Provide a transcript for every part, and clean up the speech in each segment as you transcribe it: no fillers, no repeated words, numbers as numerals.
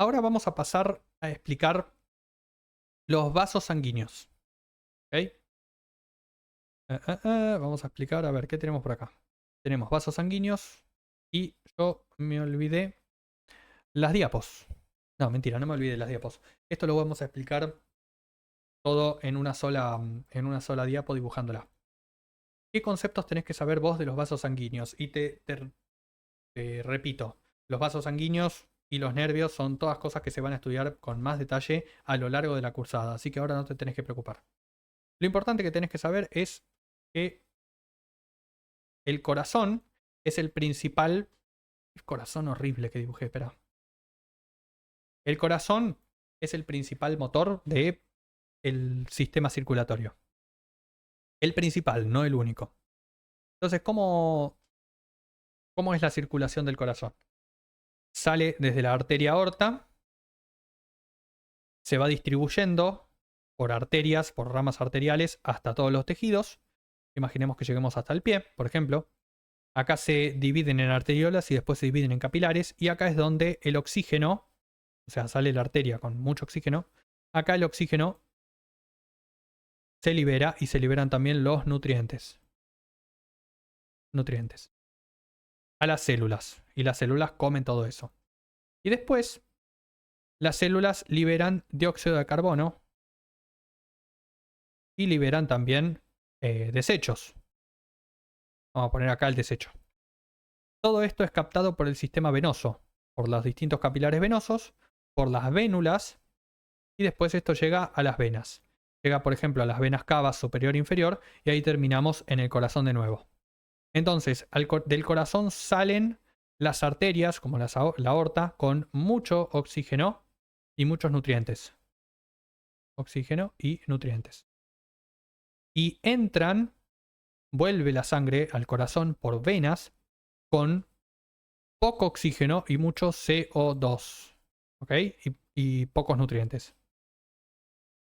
Ahora vamos a pasar a explicar los vasos sanguíneos. ¿Ok? Vamos a explicar, a ver, ¿qué tenemos por acá? Tenemos vasos sanguíneos y yo me olvidé las diapos. No, mentira, no me olvidé las diapos. Esto lo vamos a explicar todo en una sola diapo dibujándola. ¿Qué conceptos tenés que saber vos de los vasos sanguíneos? Y te repito, los vasos sanguíneos y los nervios son todas cosas que se van a estudiar con más detalle a lo largo de la cursada, así que ahora no te tenés que preocupar. Lo importante que tenés que saber es que el corazón es el principal... El corazón horrible que dibujé, espera. El corazón es el principal motor del sistema circulatorio. El principal, no el único. Entonces, ¿cómo es la circulación del corazón? Sale desde la arteria aorta, se va distribuyendo por arterias, por ramas arteriales, hasta todos los tejidos. Imaginemos que lleguemos hasta el pie, por ejemplo. Acá se dividen en arteriolas y después se dividen en capilares. Y acá es donde el oxígeno, o sea, sale la arteria con mucho oxígeno. Acá el oxígeno se libera y se liberan también los nutrientes. A las células. Y las células comen todo eso. Y después, las células liberan dióxido de carbono y liberan también desechos. Vamos a poner acá el desecho. Todo esto es captado por el sistema venoso, por los distintos capilares venosos, por las vénulas, y después esto llega a las venas. Llega, por ejemplo, a las venas cavas superior e inferior, y ahí terminamos en el corazón de nuevo. Entonces, del corazón salen las arterias, como la aorta, con mucho oxígeno y muchos nutrientes. Oxígeno y nutrientes. Y entran, vuelve la sangre al corazón por venas con poco oxígeno y mucho CO2. ¿Ok? Y pocos nutrientes.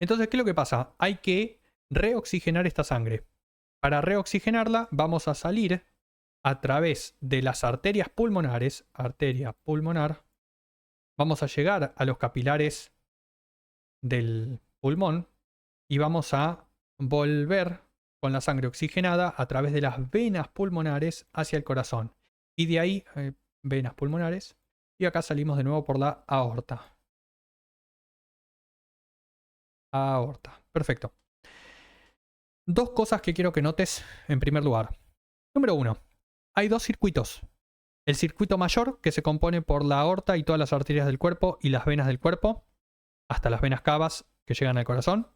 Entonces, ¿qué es lo que pasa? Hay que reoxigenar esta sangre. Para reoxigenarla vamos a salir a través de las arterias pulmonares, arteria pulmonar, vamos a llegar a los capilares del pulmón y vamos a volver con la sangre oxigenada a través de las venas pulmonares hacia el corazón. Y de ahí, venas pulmonares, y acá salimos de nuevo por la aorta. Aorta, perfecto. Dos cosas que quiero que notes en primer lugar. Número 1. Hay dos circuitos. El circuito mayor, que se compone por la aorta y todas las arterias del cuerpo y las venas del cuerpo, hasta las venas cavas que llegan al corazón.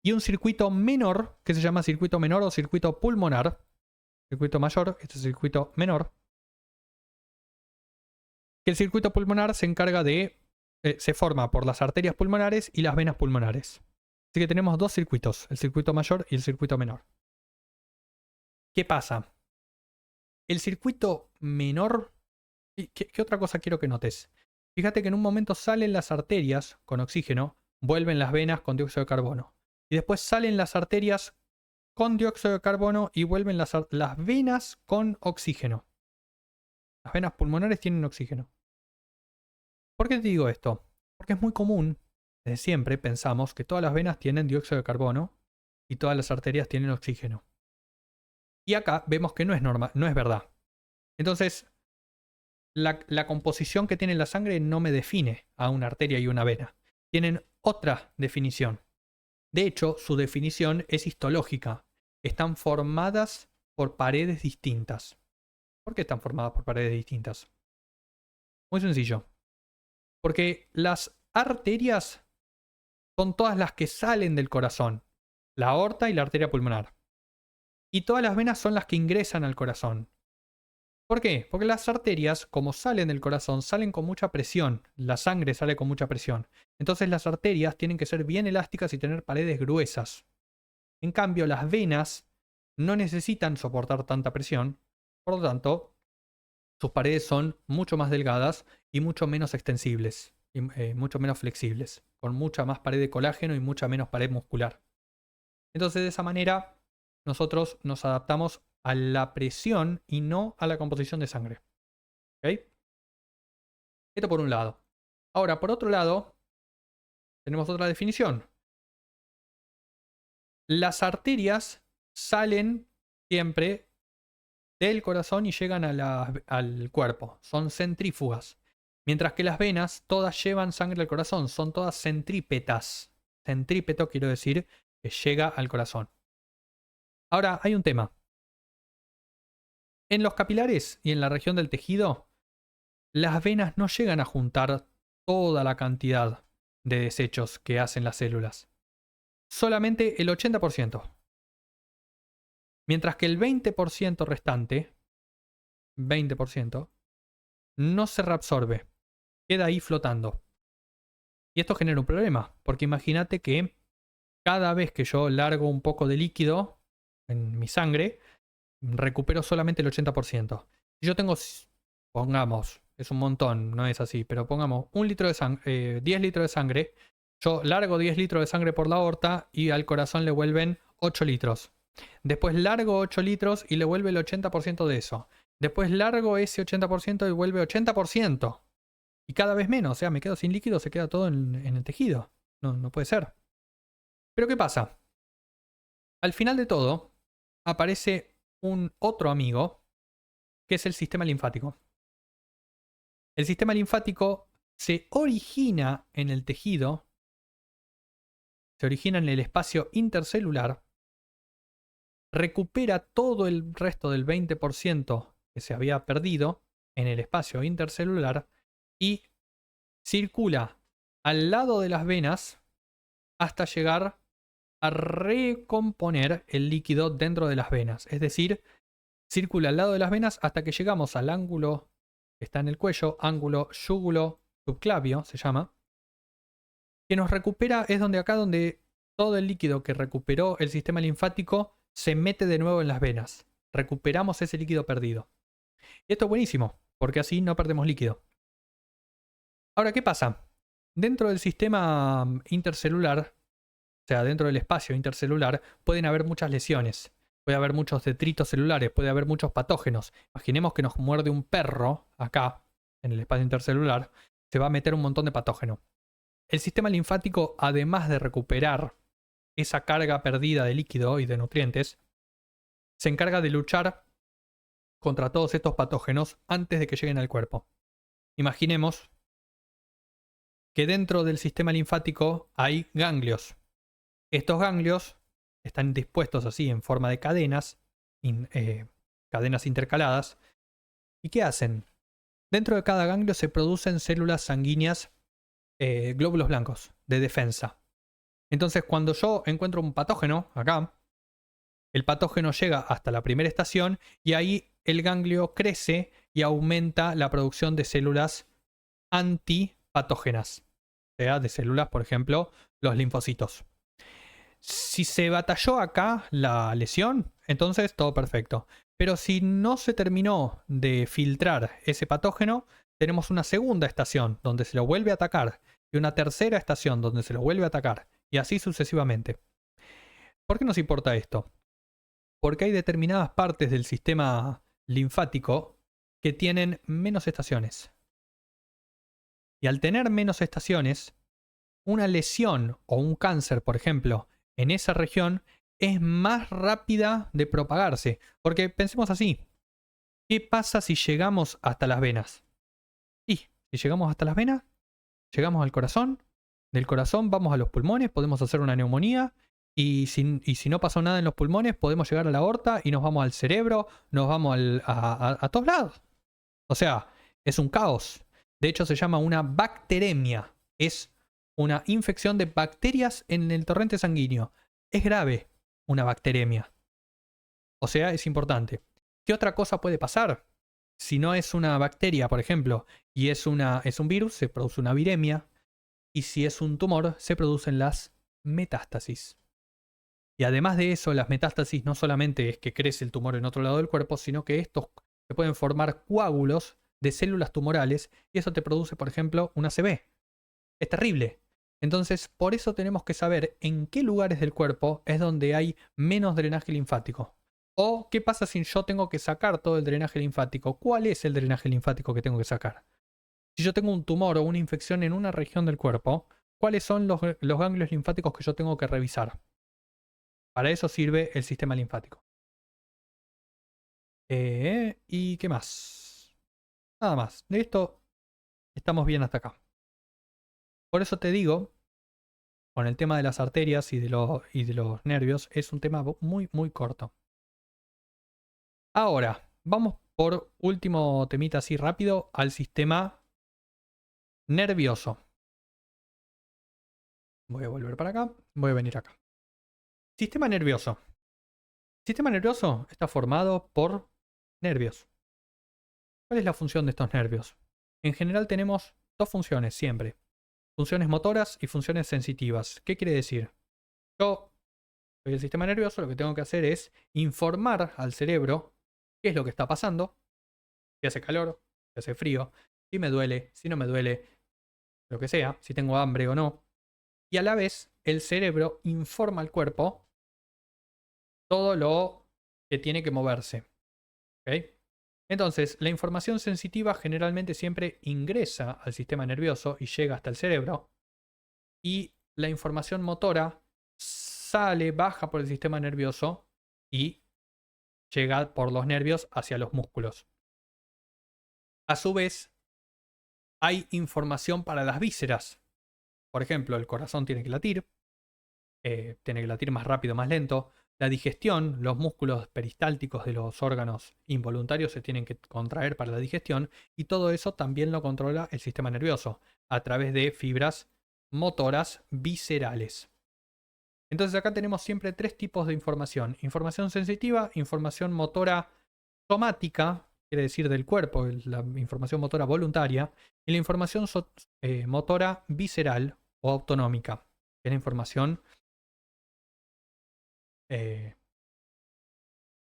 Y un circuito menor, que se llama circuito menor o circuito pulmonar. Circuito mayor, este es el circuito menor. Que el circuito pulmonar se encarga de... se forma por las arterias pulmonares y las venas pulmonares. Así que tenemos dos circuitos, el circuito mayor y el circuito menor. ¿Qué pasa? El circuito menor... ¿Qué otra cosa quiero que notes? Fíjate que en un momento salen las arterias con oxígeno, vuelven las venas con dióxido de carbono. Y después salen las arterias con dióxido de carbono y vuelven las venas con oxígeno. Las venas pulmonares tienen oxígeno. ¿Por qué te digo esto? Porque es muy común, desde siempre pensamos que todas las venas tienen dióxido de carbono y todas las arterias tienen oxígeno. Y acá vemos que no es verdad. Entonces, la composición que tiene la sangre no me define a una arteria y una vena. Tienen otra definición. De hecho, su definición es histológica. Están formadas por paredes distintas. ¿Por qué están formadas por paredes distintas? Muy sencillo. Porque las arterias son todas las que salen del corazón. La aorta y la arteria pulmonar. Y todas las venas son las que ingresan al corazón. ¿Por qué? Porque las arterias, como salen del corazón, salen con mucha presión. La sangre sale con mucha presión. Entonces las arterias tienen que ser bien elásticas y tener paredes gruesas. En cambio, las venas no necesitan soportar tanta presión. Por lo tanto, sus paredes son mucho más delgadas y mucho menos extensibles. Y, mucho menos flexibles. Con mucha más pared de colágeno y mucha menos pared muscular. Entonces, de esa manera, nosotros nos adaptamos a la presión y no a la composición de sangre. ¿Ok? Esto por un lado. Ahora, por otro lado, tenemos otra definición. Las arterias salen siempre del corazón y llegan al cuerpo. Son centrífugas. Mientras que las venas todas llevan sangre al corazón. Son todas centrípetas. Centrípeto quiero decir que llega al corazón. Ahora, hay un tema. En los capilares y en la región del tejido, las venas no llegan a juntar toda la cantidad de desechos que hacen las células. Solamente el 80%. Mientras que el 20% restante, 20%, no se reabsorbe. Queda ahí flotando. Y esto genera un problema, porque imagínate que cada vez que yo largo un poco de líquido en mi sangre, recupero solamente el 80%. Si yo tengo, pongamos, es un montón, no es así, pero pongamos 1 litro de sangre, 10 litros de sangre, yo largo 10 litros de sangre por la aorta y al corazón le vuelven 8 litros. Después largo 8 litros y le vuelve el 80% de eso. Después largo ese 80% y vuelve 80%. Y cada vez menos, o sea, me quedo sin líquido, se queda todo en el tejido. No puede ser. Pero ¿qué pasa? Al final de todo, aparece un otro amigo, que es el sistema linfático. El sistema linfático se origina en el tejido, se origina en el espacio intercelular, recupera todo el resto del 20% que se había perdido en el espacio intercelular y circula al lado de las venas hasta llegar a recomponer el líquido dentro de las venas. Es decir, circula al lado de las venas hasta que llegamos al ángulo que está en el cuello, ángulo yúgulo subclavio se llama, que nos recupera, es donde todo el líquido que recuperó el sistema linfático se mete de nuevo en las venas. Recuperamos ese líquido perdido. Y esto es buenísimo, porque así no perdemos líquido. Ahora, ¿qué pasa? Dentro del sistema intercelular, o sea, dentro del espacio intercelular, pueden haber muchas lesiones. Puede haber muchos detritos celulares, puede haber muchos patógenos. Imaginemos que nos muerde un perro acá, en el espacio intercelular, se va a meter un montón de patógeno. El sistema linfático, además de recuperar esa carga perdida de líquido y de nutrientes, se encarga de luchar contra todos estos patógenos antes de que lleguen al cuerpo. Imaginemos que dentro del sistema linfático hay ganglios. Estos ganglios están dispuestos así en forma de cadenas, cadenas intercaladas. ¿Y qué hacen? Dentro de cada ganglio se producen células sanguíneas, glóbulos blancos, de defensa. Entonces, cuando yo encuentro un patógeno acá, el patógeno llega hasta la primera estación y ahí el ganglio crece y aumenta la producción de células antipatógenas. O sea, de células, por ejemplo, los linfocitos. Si se batalló acá la lesión, entonces todo perfecto. Pero si no se terminó de filtrar ese patógeno, tenemos una segunda estación donde se lo vuelve a atacar y una tercera estación donde se lo vuelve a atacar y así sucesivamente. ¿Por qué nos importa esto? Porque hay determinadas partes del sistema linfático que tienen menos estaciones. Y al tener menos estaciones, una lesión o un cáncer, por ejemplo, en esa región es más rápida de propagarse. Porque pensemos así, ¿qué pasa si llegamos hasta las venas? Y si llegamos hasta las venas, llegamos al corazón, del corazón vamos a los pulmones, podemos hacer una neumonía, y si no pasó nada en los pulmones, podemos llegar a la aorta y nos vamos al cerebro, nos vamos a todos lados. O sea, es un caos. De hecho, se llama una bacteremia. Es una infección de bacterias en el torrente sanguíneo. Es grave una bacteremia. O sea, es importante. ¿Qué otra cosa puede pasar? Si no es una bacteria, por ejemplo, y es un virus, se produce una viremia. Y si es un tumor, se producen las metástasis. Y además de eso, las metástasis no solamente es que crece el tumor en otro lado del cuerpo, sino que estos se pueden formar coágulos de células tumorales y eso te produce, por ejemplo, una ACV. Es terrible. Entonces, por eso tenemos que saber en qué lugares del cuerpo es donde hay menos drenaje linfático. O qué pasa si yo tengo que sacar todo el drenaje linfático. ¿Cuál es el drenaje linfático que tengo que sacar? Si yo tengo un tumor o una infección en una región del cuerpo, ¿cuáles son los ganglios linfáticos que yo tengo que revisar? Para eso sirve el sistema linfático. ¿Y qué más? Nada más. De esto estamos bien hasta acá. Por eso te digo, con el tema de las arterias y de los nervios, es un tema muy, muy corto. Ahora, vamos por último temita así rápido al sistema nervioso. Voy a volver para acá, voy a venir acá. Sistema nervioso. El sistema nervioso está formado por nervios. ¿Cuál es la función de estos nervios? En general tenemos dos funciones siempre. Funciones motoras y funciones sensitivas. ¿Qué quiere decir? Yo soy el sistema nervioso, lo que tengo que hacer es informar al cerebro qué es lo que está pasando, si hace calor, si hace frío, si me duele, si no me duele, lo que sea, si tengo hambre o no. Y a la vez el cerebro informa al cuerpo todo lo que tiene que moverse. ¿Okay? Entonces, la información sensitiva generalmente siempre ingresa al sistema nervioso y llega hasta el cerebro. Y la información motora sale, baja por el sistema nervioso y llega por los nervios hacia los músculos. A su vez, hay información para las vísceras. Por ejemplo, el corazón tiene que latir más rápido, más lento. La digestión, los músculos peristálticos de los órganos involuntarios se tienen que contraer para la digestión y todo eso también lo controla el sistema nervioso a través de fibras motoras viscerales. Entonces acá tenemos siempre tres tipos de información. Información sensitiva, información motora somática, quiere decir del cuerpo, la información motora voluntaria, y la información motora visceral o autonómica, que es la información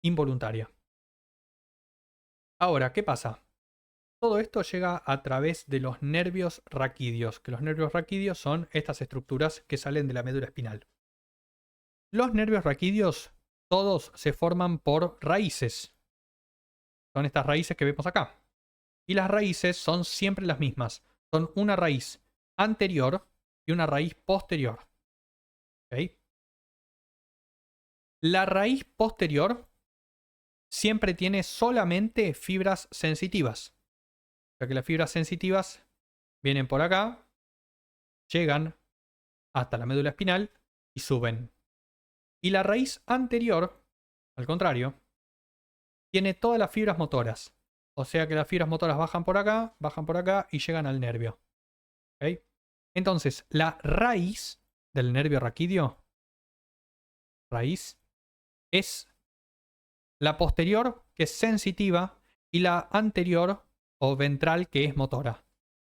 involuntaria. Ahora, ¿qué pasa? Todo esto llega a través de los nervios raquídeos, que los nervios raquídeos son estas estructuras que salen de la médula espinal. Los nervios raquídeos todos se forman por raíces. Son estas raíces que vemos acá. Y las raíces son siempre las mismas. Son una raíz anterior y una raíz posterior. ¿Okay? La raíz posterior siempre tiene solamente fibras sensitivas. O sea que las fibras sensitivas vienen por acá, llegan hasta la médula espinal y suben. Y la raíz anterior, al contrario, tiene todas las fibras motoras. O sea que las fibras motoras bajan por acá y llegan al nervio. ¿Okay? Entonces, la raíz del nervio raquídeo, raíz, es la posterior, que es sensitiva, y la anterior o ventral, que es motora.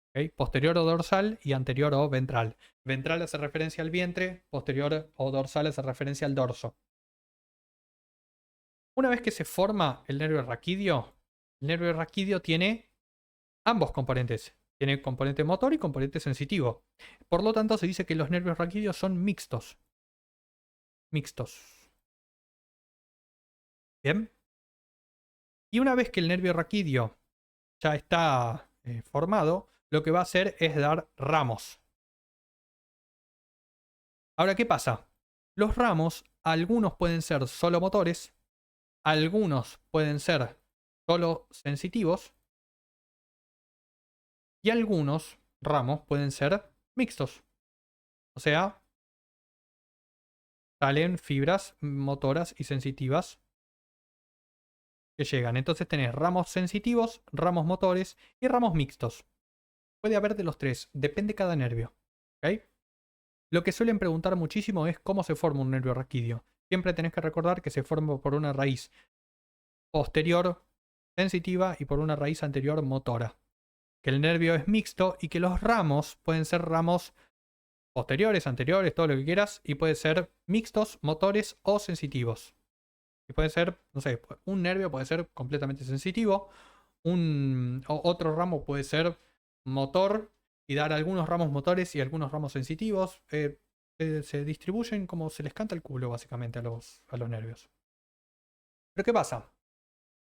¿Okay? Posterior o dorsal y anterior o ventral. Ventral hace referencia al vientre, posterior o dorsal hace referencia al dorso. Una vez que se forma el nervio raquídeo tiene ambos componentes. Tiene componente motor y componente sensitivo. Por lo tanto, se dice que los nervios raquídeos son mixtos. Mixtos. Bien. Y una vez que el nervio raquídeo ya está formado, lo que va a hacer es dar ramos. Ahora, ¿qué pasa? Los ramos, algunos pueden ser solo motores, algunos pueden ser solo sensitivos y algunos ramos pueden ser mixtos. O sea, salen fibras motoras y sensitivas que llegan. Entonces tenés ramos sensitivos, ramos motores y ramos mixtos. Puede haber de los tres, depende cada nervio. ¿Okay? Lo que suelen preguntar muchísimo es cómo se forma un nervio raquídeo. Siempre tenés que recordar que se forma por una raíz posterior sensitiva y por una raíz anterior motora. Que el nervio es mixto y que los ramos pueden ser ramos posteriores, anteriores, todo lo que quieras, y pueden ser mixtos, motores o sensitivos. Y puede ser, no sé, un nervio puede ser completamente sensitivo, otro ramo puede ser motor y dar algunos ramos motores y algunos ramos sensitivos. Se distribuyen como se les canta el culo, básicamente, a los nervios. Pero ¿qué pasa?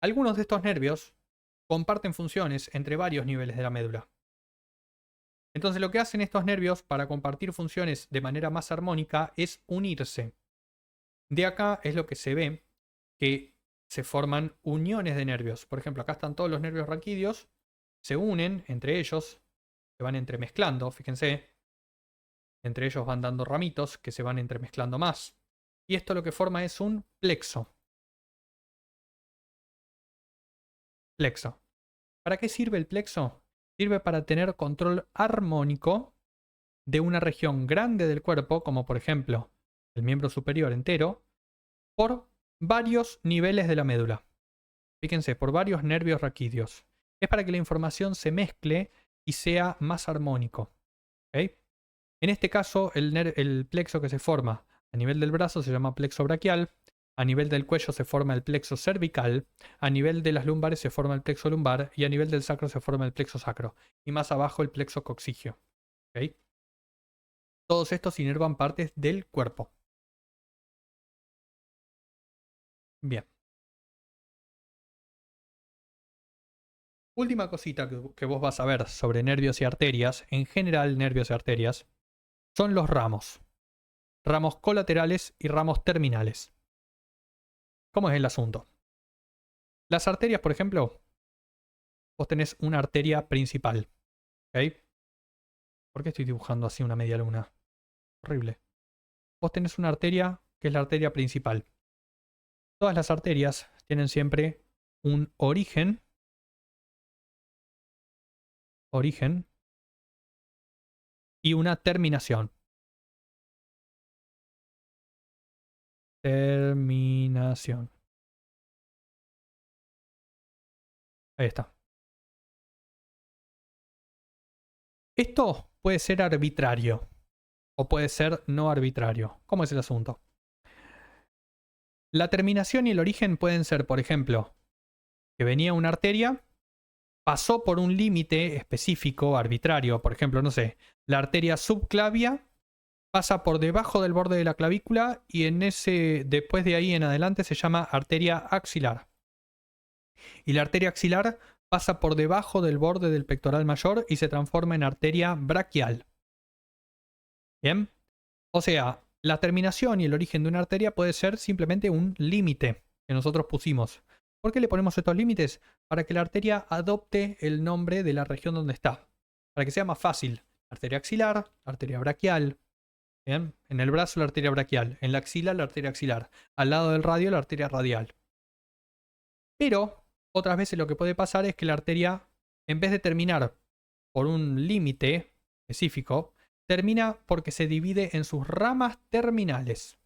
Algunos de estos nervios comparten funciones entre varios niveles de la médula. Entonces lo que hacen estos nervios para compartir funciones de manera más armónica es unirse. De acá es lo que se ve, que se forman uniones de nervios. Por ejemplo, acá están todos los nervios raquídeos, se unen entre ellos, se van entremezclando, fíjense. Entre ellos van dando ramitos que se van entremezclando más. Y esto lo que forma es un plexo. Plexo. ¿Para qué sirve el plexo? Sirve para tener control armónico de una región grande del cuerpo, como por ejemplo el miembro superior entero, por varios niveles de la médula. Fíjense, por varios nervios raquídeos. Es para que la información se mezcle y sea más armónico. ¿Okay? En este caso, el plexo que se forma a nivel del brazo se llama plexo braquial, a nivel del cuello se forma el plexo cervical, a nivel de las lumbares se forma el plexo lumbar y a nivel del sacro se forma el plexo sacro. Y más abajo el plexo coxigio. ¿Okay? Todos estos inervan partes del cuerpo. Bien. Última cosita que vos vas a ver sobre nervios y arterias, en general nervios y arterias, son los ramos. Ramos colaterales y ramos terminales. ¿Cómo es el asunto? Las arterias, por ejemplo, vos tenés una arteria principal. ¿Ok? ¿Por qué estoy dibujando así una media luna? Horrible. Vos tenés una arteria que es la arteria principal. Todas las arterias tienen siempre un origen y una terminación. Terminación. Ahí está. Esto puede ser arbitrario o puede ser no arbitrario. ¿Cómo es el asunto? La terminación y el origen pueden ser, por ejemplo, que venía una arteria, pasó por un límite específico, arbitrario, por ejemplo, no sé, la arteria subclavia pasa por debajo del borde de la clavícula y después de ahí en adelante se llama arteria axilar. Y la arteria axilar pasa por debajo del borde del pectoral mayor y se transforma en arteria braquial. ¿Bien? O sea, la terminación y el origen de una arteria puede ser simplemente un límite que nosotros pusimos. ¿Por qué le ponemos estos límites? Para que la arteria adopte el nombre de la región donde está. Para que sea más fácil. Arteria axilar, arteria braquial. ¿Bien? En el brazo la arteria braquial. En la axila la arteria axilar. Al lado del radio la arteria radial. Pero otras veces lo que puede pasar es que la arteria, en vez de terminar por un límite específico, termina porque se divide en sus ramas terminales.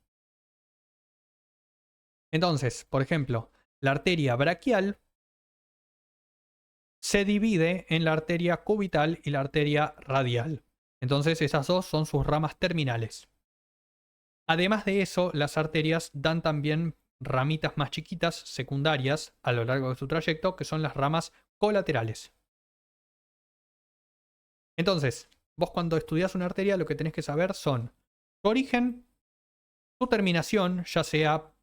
Entonces, por ejemplo, la arteria braquial se divide en la arteria cubital y la arteria radial. Entonces, esas dos son sus ramas terminales. Además de eso, las arterias dan también ramitas más chiquitas, secundarias, a lo largo de su trayecto, que son las ramas colaterales. Entonces, vos cuando estudias una arteria, lo que tenés que saber son su origen, su terminación, ya sea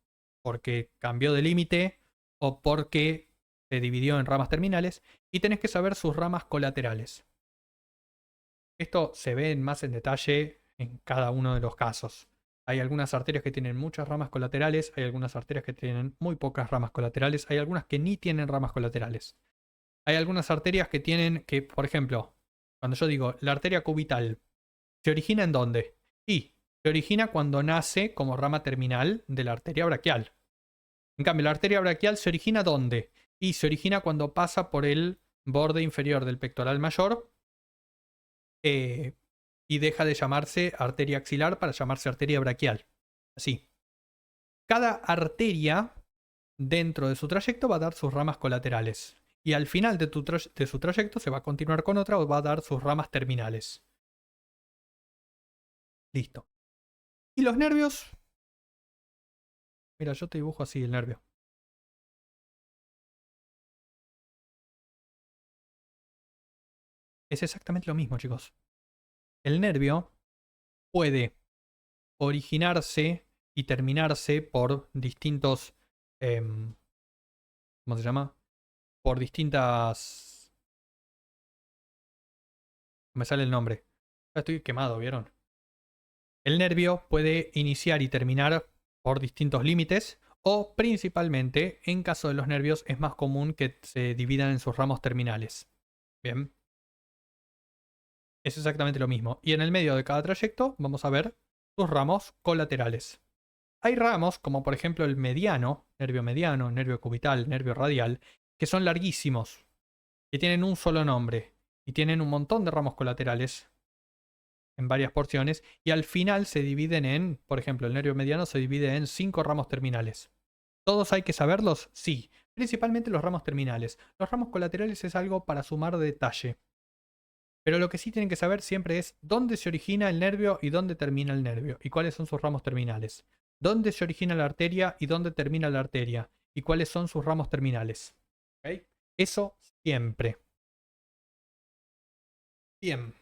porque cambió de límite o porque se dividió en ramas terminales, y tenés que saber sus ramas colaterales. Esto se ve más en detalle en cada uno de los casos. Hay algunas arterias que tienen muchas ramas colaterales, hay algunas arterias que tienen muy pocas ramas colaterales, hay algunas que ni tienen ramas colaterales. Hay algunas arterias que tienen que, por ejemplo, cuando yo digo la arteria cubital, ¿se origina en dónde? Y se origina cuando nace como rama terminal de la arteria braquial. En cambio, la arteria braquial se origina ¿dónde? Y se origina cuando pasa por el borde inferior del pectoral mayor y deja de llamarse arteria axilar para llamarse arteria braquial. Así. Cada arteria dentro de su trayecto va a dar sus ramas colaterales. Y al final de su trayecto se va a continuar con otra o va a dar sus ramas terminales. Listo. ¿Y los nervios? Mira, yo te dibujo así el nervio. Es exactamente lo mismo, chicos. El nervio puede originarse y terminarse por distintos... ¿cómo se llama? Por distintas Me sale el nombre. Ya estoy quemado, ¿vieron? El nervio puede iniciar y terminar por distintos límites, o principalmente, en caso de los nervios, es más común que se dividan en sus ramos terminales. Bien. Es exactamente lo mismo. Y en el medio de cada trayecto vamos a ver sus ramos colaterales. Hay ramos, como por ejemplo el mediano, nervio cubital, nervio radial, que son larguísimos, que tienen un solo nombre y tienen un montón de ramos colaterales en varias porciones, y al final se dividen en, por ejemplo, el nervio mediano se divide en 5 ramos terminales. ¿Todos hay que saberlos? Sí, principalmente los ramos terminales. Los ramos colaterales es algo para sumar detalle. Pero lo que sí tienen que saber siempre es dónde se origina el nervio y dónde termina el nervio, y cuáles son sus ramos terminales. Dónde se origina la arteria y dónde termina la arteria, y cuáles son sus ramos terminales. ¿Okay? Eso siempre. Bien.